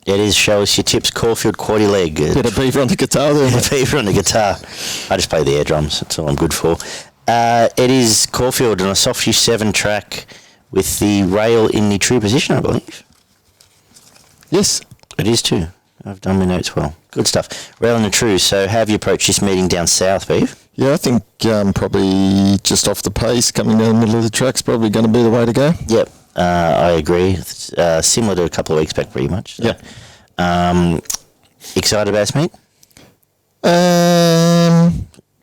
It is. Show us your tips. Caulfield, Quaddie leg. Bit of beaver on the guitar there. Bit of beaver on the guitar. I just play the air drums. That's all I'm good for. It is Caulfield on a Softie 7 track with the rail in the true position, I believe. Yes. It is too. I've done my notes well. Good stuff. Rail in the true. So how have you approached this meeting down south, Beav? Yeah, I think probably just off the pace, coming down the middle of the track's probably going to be the way to go. Yep. I agree. Similar to a couple of weeks back, pretty much. So. Yep. Excited about this meet?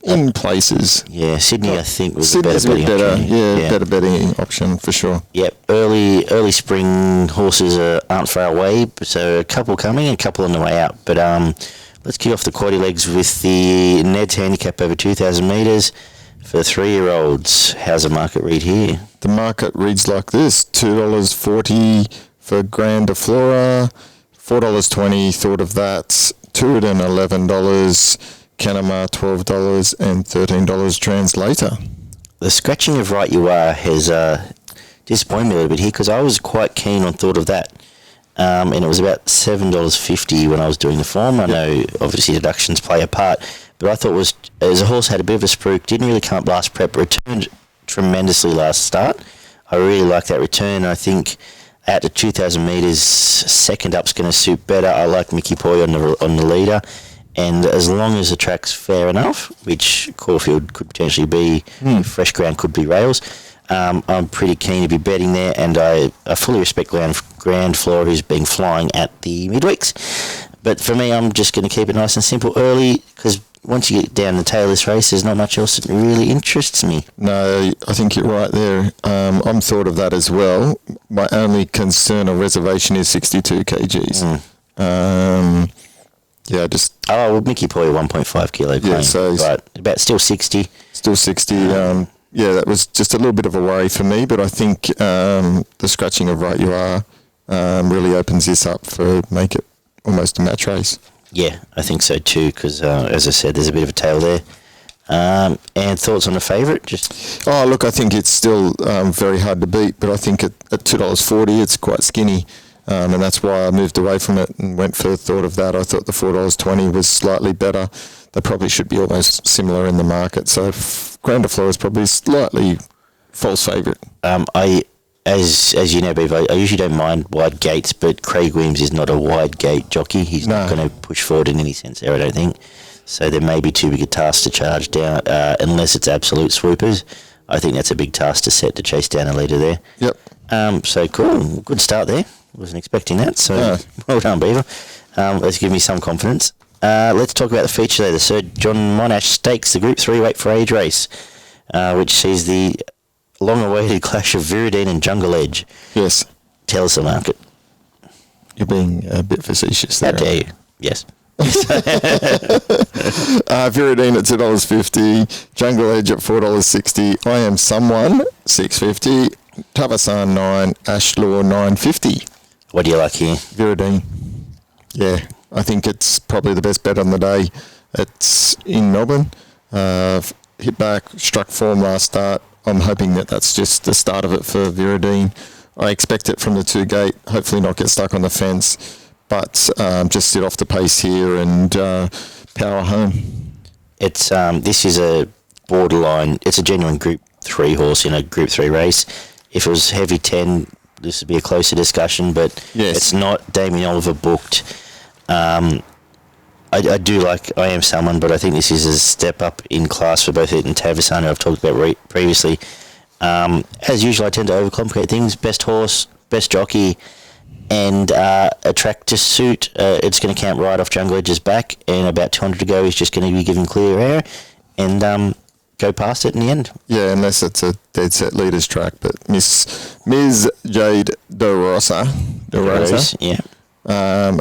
In places. Yeah, Sydney, I think, was Sydney's a better betting option. Yeah, better betting option for sure. Yep. Early spring horses aren't far away, so a couple coming and a couple on the way out. But let's kick off the Quaddie legs with the Ned's handicap over 2,000 metres for 3-year-olds. How's the market read here? The market reads like this: $2.40 for Grand Flora, $4.20. Thought of that. Tooradin $11, Canama $12, and $13 Translator. The scratching of Right You Are has disappointed me a little bit here because I was quite keen on Thought of That. And it was about $7.50 when I was doing the form. I know obviously deductions play a part, but I thought as a horse had a bit of a spruik, didn't really come up last prep, returned tremendously last start. I really like that return. I think at the 2,000 metres, second up's going to suit better. I like Mickey Poy on the leader, and as long as the track's fair enough, which Caulfield could potentially be, fresh ground could be rails, I'm pretty keen to be betting there, and I fully respect Grand Flora, who's been flying at the midweeks. But for me, I'm just going to keep it nice and simple early, because once you get down the tail of this race, there's not much else that really interests me. No, I think you're right there. I'm Thought of That as well. My only concern or reservation is 62 kgs. Yeah, just... Oh, well, Mickey Poy, 1.5 kilo claim. Yeah, so... Right, about still 60. Still 60. Yeah, that was just a little bit of a worry for me, but I think the scratching of Right You Are really opens this up for make it almost a match race. Yeah, I think so too, because as I said, there's a bit of a tail there. And thoughts on the favourite? Oh, look, I think it's still very hard to beat, but I think at $2.40 it's quite skinny, and that's why I moved away from it and went for Thought of That. I thought the $4.20 was slightly better. They probably should be almost similar in the market, so Grand Flora is probably slightly false favourite. As you know, Beav, I usually don't mind wide gates, but Craig Williams is not a wide gate jockey. He's not going to push forward in any sense there, I don't think. So there may be too big a task to charge down, unless it's absolute swoopers. I think that's a big task to set to chase down a leader there. Yep. So cool. Good start there. Wasn't expecting that, so well done, Beaver. Let's give me some confidence. Let's talk about the feature there, the Sir John Monash Stakes, the Group 3 weight for age race, which sees the long-awaited clash of Viridine and Jungle Edge. Yes. Tell us the market. You're being a bit facetious there. How dare you? Yes. Viridine at $2.50, Jungle Edge at $4.60, I Am Someone $6.50, Tavasan $9, Ashlaw $9.50. What do you like here? Viridine. Yeah, I think it's probably the best bet on the day. It's in Melbourne. Hit back, struck form last start. I'm hoping that that's just the start of it for Viridine. I expect it from the 2 gate, hopefully not get stuck on the fence, but just sit off the pace here and power home. It's this is a borderline, it's a genuine Group 3 horse in a Group 3 race. If it was heavy 10, this would be a closer discussion, but It's not. Damien Oliver booked. I do like I Am Someone, but I think this is a step up in class for both it and Tavasan, who I've talked about previously. As usual, I tend to overcomplicate things. Best horse, best jockey, and a track to suit. It's going to camp right off Jungle Edge's back, and about 200 to go, he's just going to be given clear air and go past it in the end. Yeah, unless it's a dead set leaders track, but Ms. Jade De Rosa, yeah.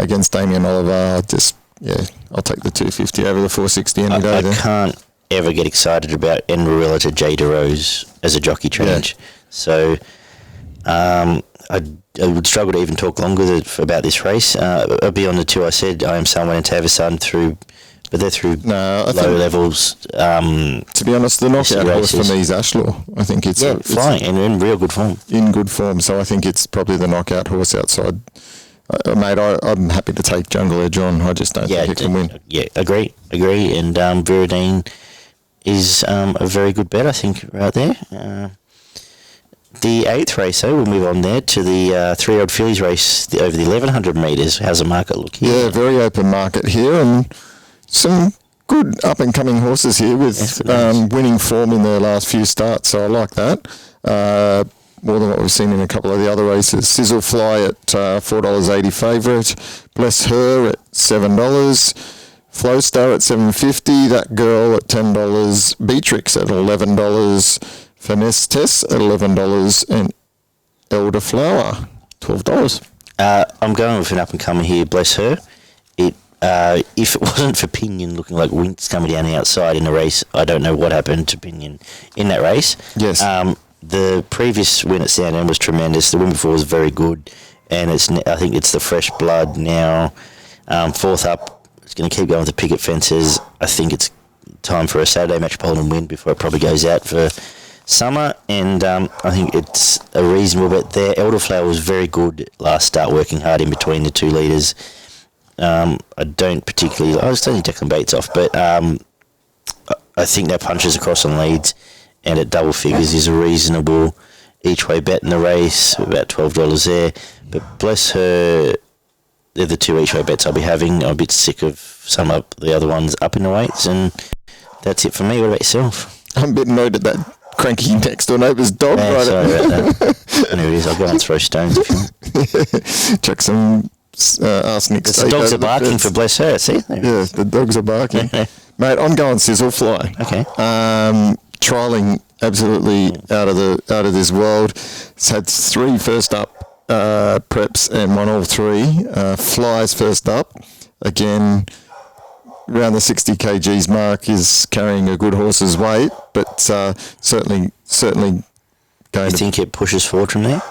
Against Damien Oliver, I'll take the 250 over the 460 any day. I can't ever get excited about Enrilla to Jay DeRose as a jockey change. Yeah. So I would struggle to even talk longer about this race. I'll be on the 2 I said, I Am Someone and Tavasan through, but they're through low levels. To be honest, the knockout horse for me is Ashlaw. I think it's flying and in real good form. In good form, so I think it's probably the knockout horse outside Mate, I'm happy to take Jungle Edge on. I just don't think it can win. Yeah, agree. And Viridine is a very good bet, I think, right there. The 8th race, though, we'll move on there to the 3-year-old fillies race over the 1100 metres. How's the market look here? Yeah, very open market here, and some good up-and-coming horses here with winning form in their last few starts, so I like that. More than what we've seen in a couple of the other races. Sizzle Fly at $4.80 favourite. Bless Her at $7. Flow Star at $7.50. That Girl at $10. Beatrix at $11. Finesse Tess at $11. And Elderflower, $12. I'm going with an up-and-comer here, Bless Her. If it wasn't for Pinion looking like Winks coming down the outside in the race, I don't know what happened to Pinion in that race. Yes. The previous win at Sandown was tremendous. The win before was very good, and I think it's the fresh blood now. 4th up, it's going to keep going with the picket fences. I think it's time for a Saturday Metropolitan win before it probably goes out for summer, and I think it's a reasonable bet there. Elderflower was very good last start, working hard in between the two leaders. I don't particularly... I was taking Declan Bates off, but I think that punches across on leads, and at double figures is a reasonable each-way bet in the race, about $12 there. But Bless Her, they're the two each-way bets I'll be having. I'm a bit sick of some of the other ones up in the weights, and that's it for me. What about yourself? I'm a bit annoyed at that cranky next-door neighbour's dog. Yeah, sorry about that. I know it is. I'll go and throw stones if you want. Chuck some arsenic. The dogs are barking for Bless Her, see? Yeah, the dogs are barking. Mate, I'm going Sizzle Fly. Okay. Trialling absolutely out of this world. It's had 3 first up preps and won all 3. Flies first up. Again, around the 60 kgs mark, is carrying a good horse's weight, but certainly going You think it pushes forward from there?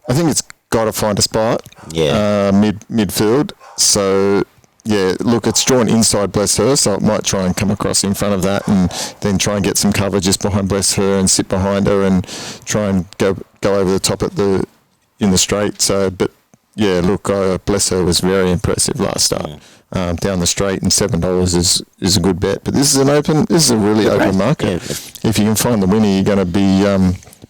I think it's got to find a spot. Yeah. Midfield. So, yeah, look, it's drawn inside Bless Her, so it might try and come across in front of that and then try and get some cover just behind Bless Her and sit behind her and try and go over the top in the straight. So, but yeah, look, Bless Her was very impressive last start. Down the straight, and $7 is a good bet. But this is a really open market. Yeah. If you can find the winner, you're going to be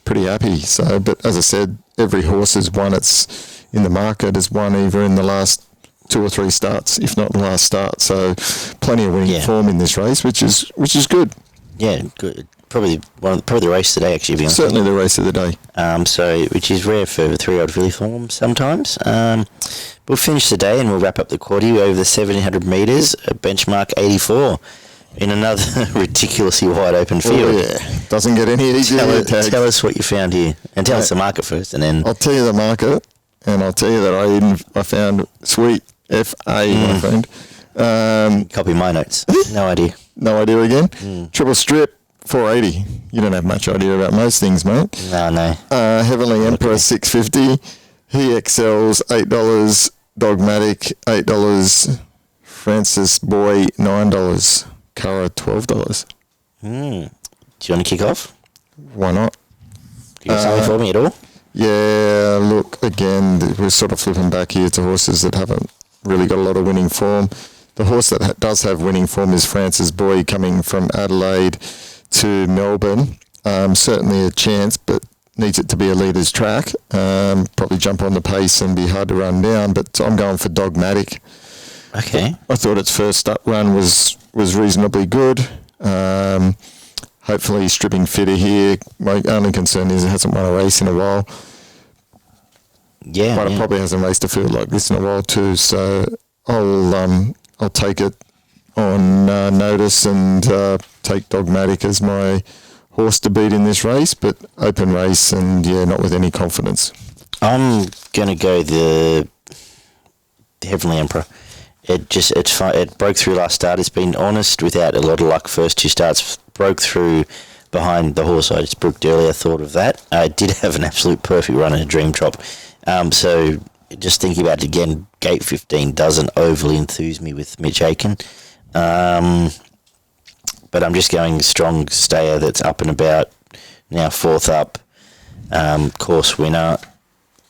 pretty happy. So, but as I said, every horse has won. It's in the market has won either in the last 2 or 3 starts, if not the last start. So, plenty of winning form in this race, which is good. Yeah, good. Probably the race today, actually. To be honest. Certainly the race of the day. Which is rare for 3-year-old filly form sometimes. We'll finish the day and we'll wrap up the Quaddie over the 1700 metres, benchmark 84, in another ridiculously wide open field. Oh, yeah. Doesn't get any easier. Tell us what you found here, and tell us the market first, and then... I'll tell you the market, and I'll tell you that I found sweet FA, my friend. Copy my notes. No idea. No idea again? Triple strip, $4.80. You don't have much idea about most things, mate. No. Heavenly Emperor, $6.50. He excels, $8. Dogmatic, $8. Francis Boy, $9. Cara, $12. Do you want to kick off? Why not? Do you got something for me at all? Yeah, look, again, we're sort of flipping back here to horses that haven't really got a lot of winning form. The horse that does have winning form is Francis Boy, coming from Adelaide to Melbourne. Certainly a chance, but needs it to be a leader's track. Probably jump on the pace and be hard to run down, but I'm going for Dogmatic. Okay. I thought its first up run was reasonably good. Hopefully stripping fitter here. My only concern is it hasn't won a race in a while. Yeah. But it probably hasn't raced a field like this in a while too, so I'll take it on notice and take Dogmatic as my horse to beat in this race, but open race and not with any confidence. I'm gonna go the Heavenly Emperor. It broke through last start. It's been honest without a lot of luck. First 2 starts broke through behind the horse I just booked earlier. Thought of that. I did have an absolute perfect run in a Dream Trop. So just thinking about it again, gate 15 doesn't overly enthuse me with Mitch Aiken. But I'm just going strong stayer that's up and about now, 4th up, course winner,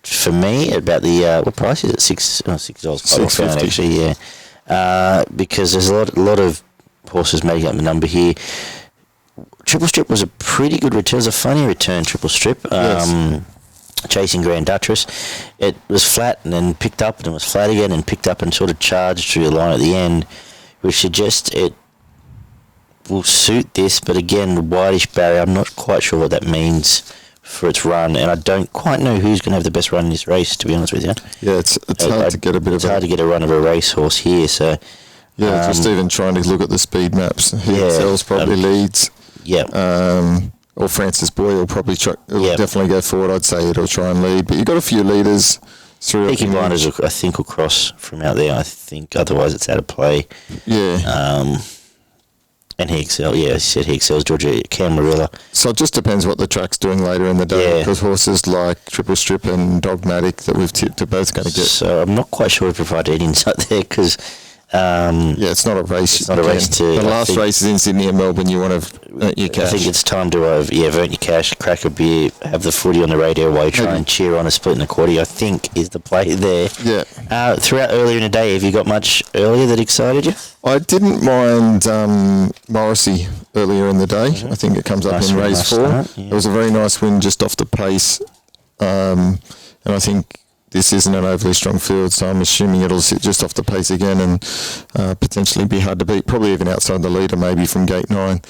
for me about the what price is it? $6. $6.50 actually, yeah. Because there's a lot of horses making up the number here. Triple Strip was a pretty good return. It was a funny return, Triple Strip. Yes. Chasing Grand Duchess. It was flat and then picked up and it was flat again and picked up and sort of charged through the line at the end, which suggests it will suit this, but again, the whitish barrier, I'm not quite sure what that means for its run, and I don't quite know who's going to have the best run in this race, to be honest with you. Yeah, it's hard to get a bit it's hard to get a run of a racehorse here, so... Yeah, just even trying to look at the speed maps. Sells probably leads. Yeah. Or Francis Boy will probably definitely go forward. I'd say it'll try and lead. But you've got a few leaders through. Peaky Blinders, I think, will cross from out there. I think otherwise it's out of play. Yeah. And he excels. Yeah, as you said, he excels. Georgia Camarilla. So it just depends what the track's doing later in the day. Because horses like Triple Strip and Dogmatic that we've tipped are both going to get. So I'm not quite sure if we provide any insight there because. It's not a race. It's not a race to... The last race is in Sydney and Melbourne. You want to earn your cash. I think it's time to earn your cash, crack a beer, have the footy on the radio while you try and cheer on a split in the Quaddie, I think is the play there. Yeah. Throughout earlier in the day, have you got much earlier that excited you? I didn't mind Morrissey earlier in the day. I think it comes up in race 4. Start, It was a very nice win just off the pace. And I think this isn't an overly strong field, so I'm assuming it'll sit just off the pace again and potentially be hard to beat, probably even outside the leader, maybe from gate 9,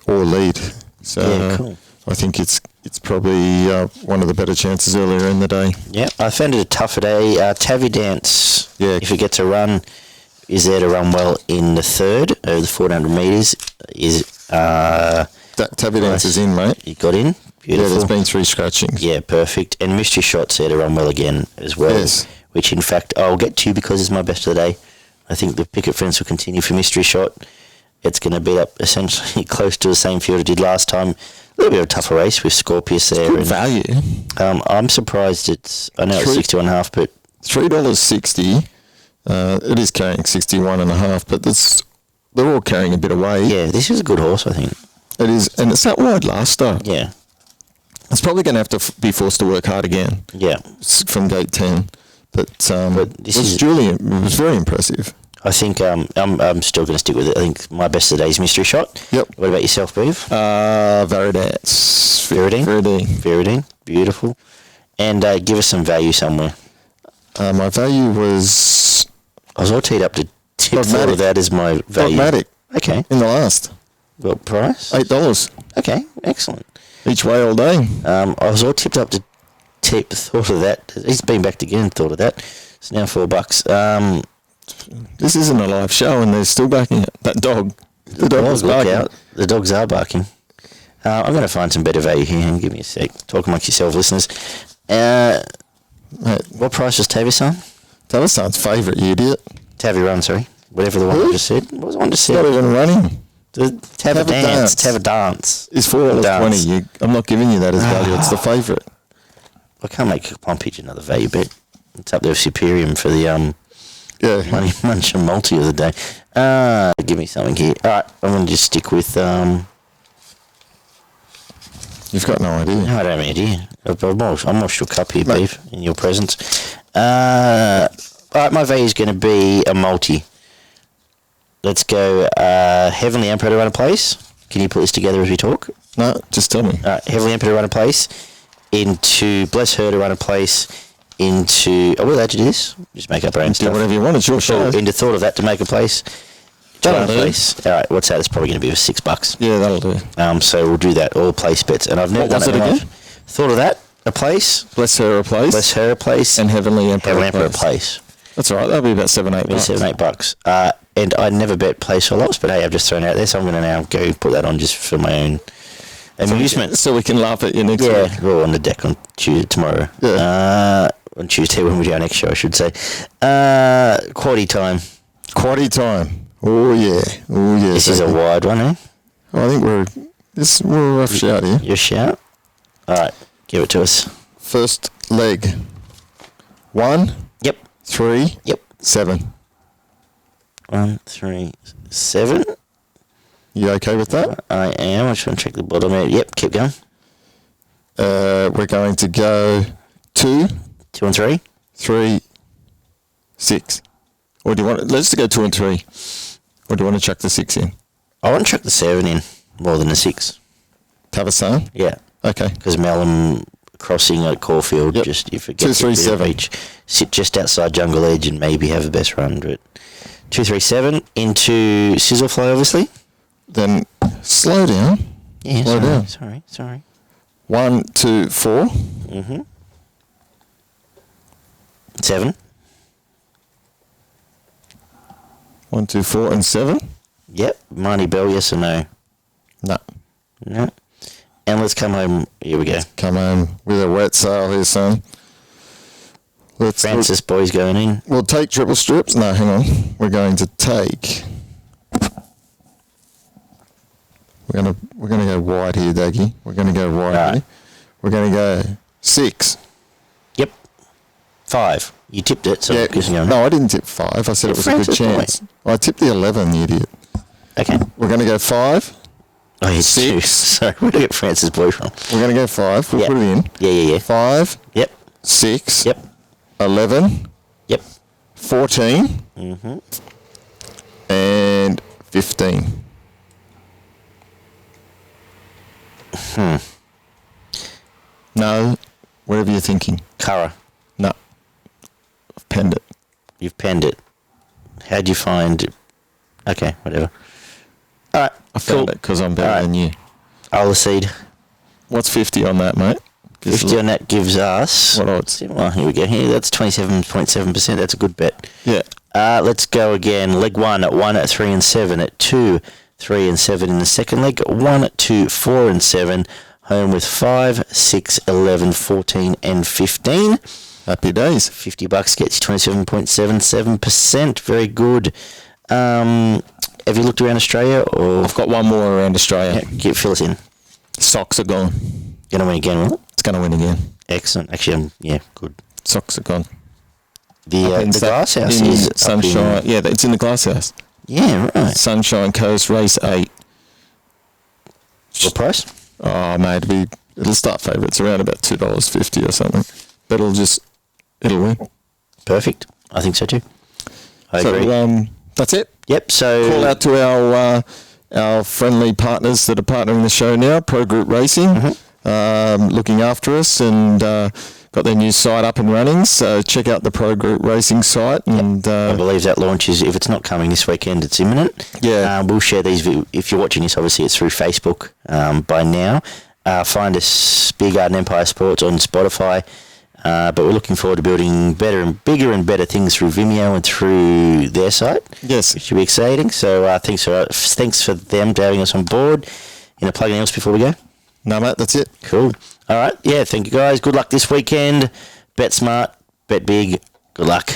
or lead. So cool. I think it's probably one of the better chances earlier in the day. Yeah, I found it a tougher day. Tavy Dance, if it gets a run, is there to run well in the third over the 400 metres. Tavy Dance is in, mate. You got in. Beautiful. Yeah, there's been 3 scratchings. Yeah, perfect. And Mystery Shot's there to run well again as well. Yes. Which, in fact, I'll get to because it's my best of the day. I think the picket fence will continue for Mystery Shot. It's going to beat up essentially close to the same field it did last time. A little bit of a tougher race with Scorpius there. Good value. I'm surprised I know it's 61.5, but... $3.60. It is carrying 61.5, but they're all carrying a bit of weight. Yeah, this is a good horse, I think. It is, and it's that wide last start. Yeah. It's probably going to have to be forced to work hard again. Yeah. From gate 10. But this is Julian. It was very impressive. I think I'm still going to stick with it. I think my best of the day is Mystery Shot. Yep. What about yourself, Beav? Veridance. Veridine. Beautiful. And give us some value somewhere. My value was... I was all teed up to tip all of that as my value. Dogmatic. Okay. In the last. What price? $8. Okay, excellent. Each way all day. I was all tipped up to thought of that. He's been back again, thought of that. It's now $4. This isn't a live show and they're still backing it. That dog. The dog was look barking. out. The dogs are barking. I'm going to find some better value here. Give me a sec. Talk amongst yourself, listeners. Mate, what price was Tavi on? Tavistone's favourite, you idiot. Tavi Run, sorry. Whatever the one I just said. What was the one I just said? Not even running. The Tava Dance. It's $4.20. I'm not giving you that as value. It's the favourite. I can't make a palm pitch another value bet. It's up there with Superium for the Money Munch and Multi of the day. Give me something here. All right, I'm going to just stick with... You've got no idea. No, I don't have any idea. I'm more shook up here, Beef, in your presence. All right, my value is going to be a multi. Let's go Heavenly Emperor to run a place. Can you put this together as we talk? No, just tell me. Heavenly Emperor to run a place. Into Bless Her to run a place. Into... Are we allowed to do this? Just make up our own stuff. Do whatever you want. It's your show. Into Thought of That to make a place. That'll do. Place. All right, what's that? It's probably going to be $6. Yeah, that'll do. So we'll do that. All place bets. And I've never done it again. Thought of That, a place. Bless Her a place. Bless Her a place. And Heavenly Emperor a place. That's all right. That'll be about $7, $8. $7, $8. And I never bet place or loss, but hey, I've just thrown it out there, so I'm going to now go put that on just for my own amusement. So we can laugh at you next week. Yeah, we're on the deck on tomorrow. Yeah. On Tuesday when we do our next show, I should say. Quaddie time. Quaddie time. Oh, yeah. Oh, yeah. This is a wide one, eh? I think we're a rough shout here. Your shout? All right, give it to us. First leg. 1. Yep. 3. Yep. 7. 1, 3, 7. You okay with that? I am. I just want to check the bottom. Yep, keep going. We're going to go 2, 2 and 3. 3, 6. Or do you want? Let's go 2 and 3. Or do you want to chuck the 6 in? I want to chuck the 7 in more than the 6. Tavassan? Yeah. Okay. Because Melbourne crossing at Caulfield, Yep. just if it 2, gets 3, a bit of 7. reach, sit just outside Jungle Edge and maybe have the best run. But 2, 3, 7 into Sizzlefly, obviously. Then slow down. Yeah, Slow down. Sorry. 1, 2, 4. Mm-hmm. 7. 1, 2, 4, and 7. Yep. Marnie Bell, yes or no? No. No. And let's come home. Here we go. Come home with a wet sail here, son. Francis boys going in. We'll take triple strips. No, hang on. We're going to take. We're gonna go wide here, Daggy. We're gonna go wide Right. here. We're gonna go 6. Yep. 5. You tipped it, so Yeah. I'm guessing going. No, I didn't tip 5. I said it was a good Francis chance. I tipped the 11, you idiot. Okay. We're gonna go 5. Oh, yeah, 6. 2. Sorry, where did I get Francis boys from? We're gonna go 5. We'll Yep. put it in. Yeah. 5, Yep. 6, Yep. 11, Yep. 14, Mm-hmm. and 15. No, whatever you're thinking. Curra. No. I've penned it. You've penned it. How'd you find it? Okay, whatever. All right. I found cool. it because I'm better Alright. than you. I'll seed. What's 50 on that, mate? 50 on that gives us... What odds? Well, here we go. Here, that's 27.7%. That's a good bet. Yeah. Let's go again. Leg 1 at 1 at 3 and 7 at 2, 3 and 7 in the second leg. 1, 2, 4 and 7. Home with 5, 6, 11, 14 and 15. Happy days. $50 gets you 27.77%. Very good. Have you looked around Australia? Or I've got one more around Australia. fill us in. Socks are gone. Going to win again, will it? It's going to win again. Excellent. Actually, good. Socks are gone. The glass house in is Sunshine. Yeah, it's in the glass house. Yeah, right. Sunshine Coast Race 8. What price? Oh, mate, it'll start favourites around about $2.50 or something. But it'll win. Perfect. I think so too. I agree. That's it. Yep. So Call out to our friendly partners that are partnering the show now, Pro Group Racing, looking after us and got their new site up and running. So check out the Pro Group Racing site. And I believe that launch is, if it's not coming this weekend, it's imminent. Yeah. We'll share these. If you're watching this, obviously it's through Facebook by now. Find us, Beer Garden Empire Sports on Spotify. But we're looking forward to building better and bigger and better things through Vimeo and through their site. Yes. Which should be exciting. So thanks for them for having us on board. Plug anything else before we go? No, mate, that's it. Cool. All right. Yeah, thank you guys. Good luck this weekend. Bet smart, bet big. Good luck.